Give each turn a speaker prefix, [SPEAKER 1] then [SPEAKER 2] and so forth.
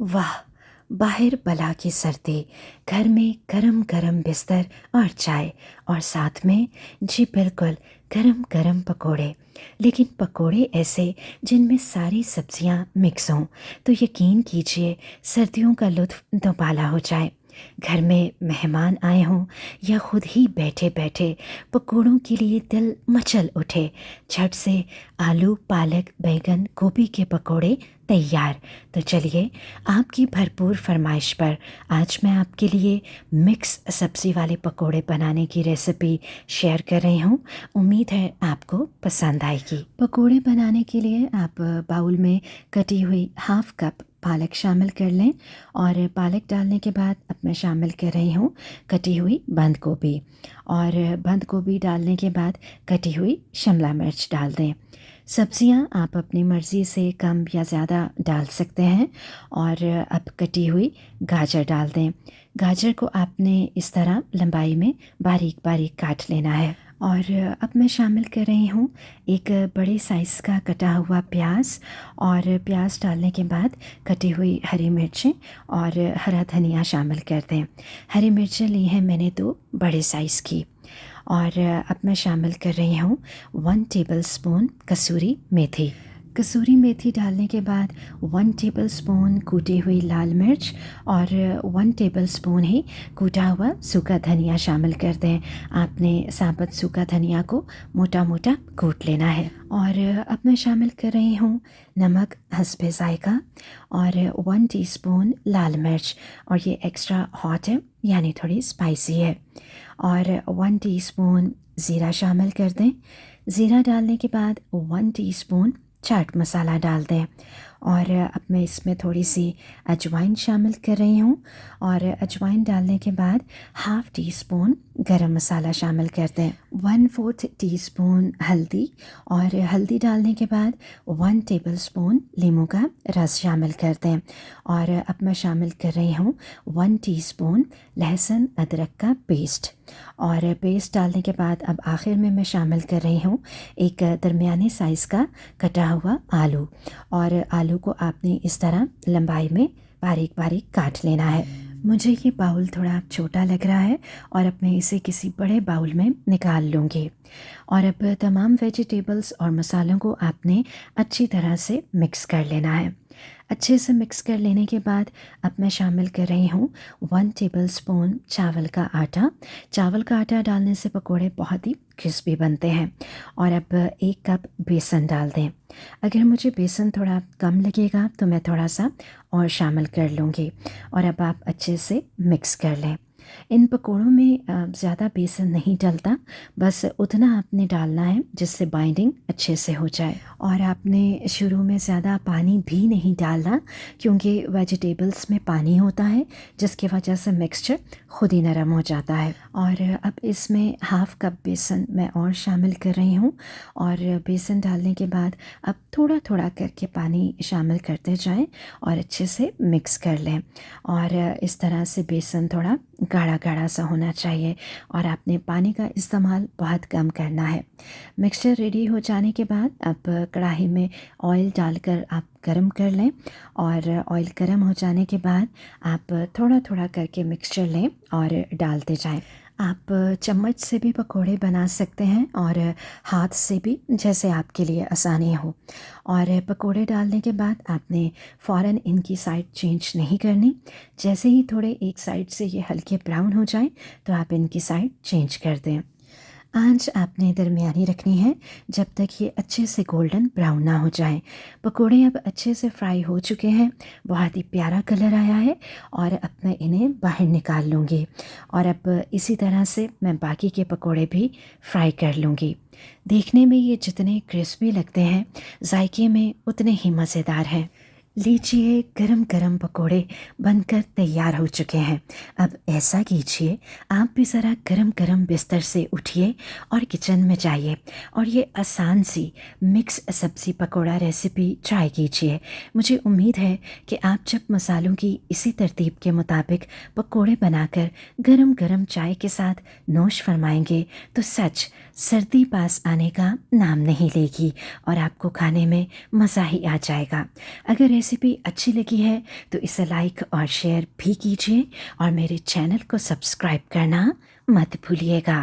[SPEAKER 1] वाह! बाहर भला की सर्दी, घर में गरम गरम बिस्तर और चाय, और साथ में जी बिल्कुल गरम गरम पकोड़े। लेकिन पकोड़े ऐसे जिनमें सारी सब्जियां मिक्स हों, तो यकीन कीजिए सर्दियों का लुत्फ़ दोबाला हो जाए। घर में मेहमान आए हों या खुद ही बैठे बैठे पकोड़ों के लिए दिल मचल उठे, झट से आलू, पालक, बैंगन, गोभी के पकोड़े तैयार। तो चलिए, आपकी भरपूर फरमाइश पर आज मैं आपके लिए मिक्स सब्ज़ी वाले पकोड़े बनाने की रेसिपी शेयर कर रही हूँ। उम्मीद है आपको पसंद आएगी। पकोड़े बनाने के लिए आप बाउल में कटी हुई हाफ कप पालक शामिल कर लें, और पालक डालने के बाद अब मैं शामिल कर रही हूँ कटी हुई बंद गोभी, और बंद गोभी डालने के बाद कटी हुई शिमला मिर्च डाल दें। सब्जियां आप अपनी मर्ज़ी से कम या ज़्यादा डाल सकते हैं, और अब कटी हुई गाजर डाल दें। गाजर को आपने इस तरह लंबाई में बारीक बारीक काट लेना है। और अब मैं शामिल कर रही हूँ एक बड़े साइज़ का कटा हुआ प्याज, और प्याज डालने के बाद कटी हुई हरी मिर्चें और हरा धनिया शामिल कर दें। हरी मिर्चें ली हैं मैंने 2 बड़े साइज़ की। और अब मैं शामिल कर रही हूँ 1 टेबलस्पून कसूरी मेथी। कसूरी मेथी डालने के बाद 1 टेबलस्पून कूटी हुई लाल मिर्च और 1 टेबलस्पून ही कूटा हुआ सूखा धनिया शामिल कर दें। आपने साबुत सूखा धनिया को मोटा मोटा कूट लेना है। और अब मैं शामिल कर रही हूँ नमक हस्बे ज़ायका, और 1 टीस्पून लाल मिर्च, और ये एक्स्ट्रा हॉट है यानी थोड़ी स्पाइसी है। और 1 टीस्पून ज़ीरा शामिल कर दें। ज़ीरा डालने के बाद 1 टीस्पून चाट मसाला डाल दें। और अब मैं इसमें थोड़ी सी अजवाइन शामिल कर रही हूँ, और अजवाइन डालने के बाद हाफ़ टी स्पून गरम मसाला शामिल कर दें। 1/4 टीस्पून हल्दी, और हल्दी डालने के बाद 1 टेबलस्पून नींबू का रस शामिल कर दें। और अब मैं शामिल कर रही हूँ 1 टीस्पून लहसुन अदरक का पेस्ट। और पेस्ट डालने के बाद अब आखिर में मैं शामिल कर रही हूँ एक दरमियाने साइज़ का कटा हुआ आलू, और आलू को आपने इस तरह लंबाई में बारीक बारीक काट लेना है। मुझे ये बाउल थोड़ा छोटा लग रहा है, और अब मैं इसे किसी बड़े बाउल में निकाल लूँगी। और अब तमाम वेजिटेबल्स और मसालों को आपने अच्छी तरह से मिक्स कर लेना है। अच्छे से मिक्स कर लेने के बाद अब मैं शामिल कर रही हूँ 1 टेबलस्पून चावल का आटा। चावल का आटा डालने से पकोड़े बहुत ही क्रिस्पी बनते हैं। और अब 1 कप बेसन डाल दें। अगर मुझे बेसन थोड़ा कम लगेगा तो मैं थोड़ा सा और शामिल कर लूँगी। और अब आप अच्छे से मिक्स कर लें। इन पकोड़ों में ज़्यादा बेसन नहीं डलता, बस उतना आपने डालना है जिससे बाइंडिंग अच्छे से हो जाए। और आपने शुरू में ज़्यादा पानी भी नहीं डालना, क्योंकि वेजिटेबल्स में पानी होता है जिसकी वजह से मिक्सचर खुद ही नरम हो जाता है। और अब इसमें हाफ़ कप बेसन मैं और शामिल कर रही हूँ, और बेसन डालने के बाद अब थोड़ा थोड़ा करके पानी शामिल करते जाएं और अच्छे से मिक्स कर लें। और इस तरह से बेसन थोड़ा गाढ़ा गाढ़ा सा होना चाहिए, और आपने पानी का इस्तेमाल बहुत कम करना है। मिक्सचर रेडी हो जाने के बाद अब कढ़ाई में ऑयल डालकर आप गरम कर लें, और ऑयल गरम हो जाने के बाद आप थोड़ा थोड़ा करके मिक्सचर लें और डालते जाएं। आप चम्मच से भी पकोड़े बना सकते हैं, और हाथ से भी, जैसे आपके लिए आसानी हो। और पकोड़े डालने के बाद आपने फ़ौरन इनकी साइड चेंज नहीं करनी। जैसे ही थोड़े एक साइड से ये हल्के ब्राउन हो जाए तो आप इनकी साइड चेंज कर दें। आंच आपने दरमियानी रखनी है जब तक ये अच्छे से गोल्डन ब्राउन ना हो जाए। पकोड़े अब अच्छे से फ्राई हो चुके हैं, बहुत ही प्यारा कलर आया है, और अब मैं इन्हें बाहर निकाल लूँगी। और अब इसी तरह से मैं बाकी के पकोड़े भी फ्राई कर लूँगी। देखने में ये जितने क्रिस्पी लगते हैं, जायके में उतने ही मज़ेदार हैं। लीजिए, गरम गरम पकोड़े बनकर तैयार हो चुके हैं। अब ऐसा कीजिए, आप भी ज़रा गरम गरम बिस्तर से उठिए और किचन में जाइए, और ये आसान सी मिक्स सब्ज़ी पकोड़ा रेसिपी ट्राई कीजिए। मुझे उम्मीद है कि आप जब मसालों की इसी तरतीब के मुताबिक पकोड़े बनाकर गरम गरम चाय के साथ नोश फरमाएंगे तो सच सर्दी पास आने का नाम नहीं लेगी, और आपको खाने में मज़ा ही आ जाएगा। अगर रेसिपी अच्छी लगी है तो इसे लाइक और शेयर भी कीजिए और मेरे चैनल को सब्सक्राइब करना मत भूलिएगा।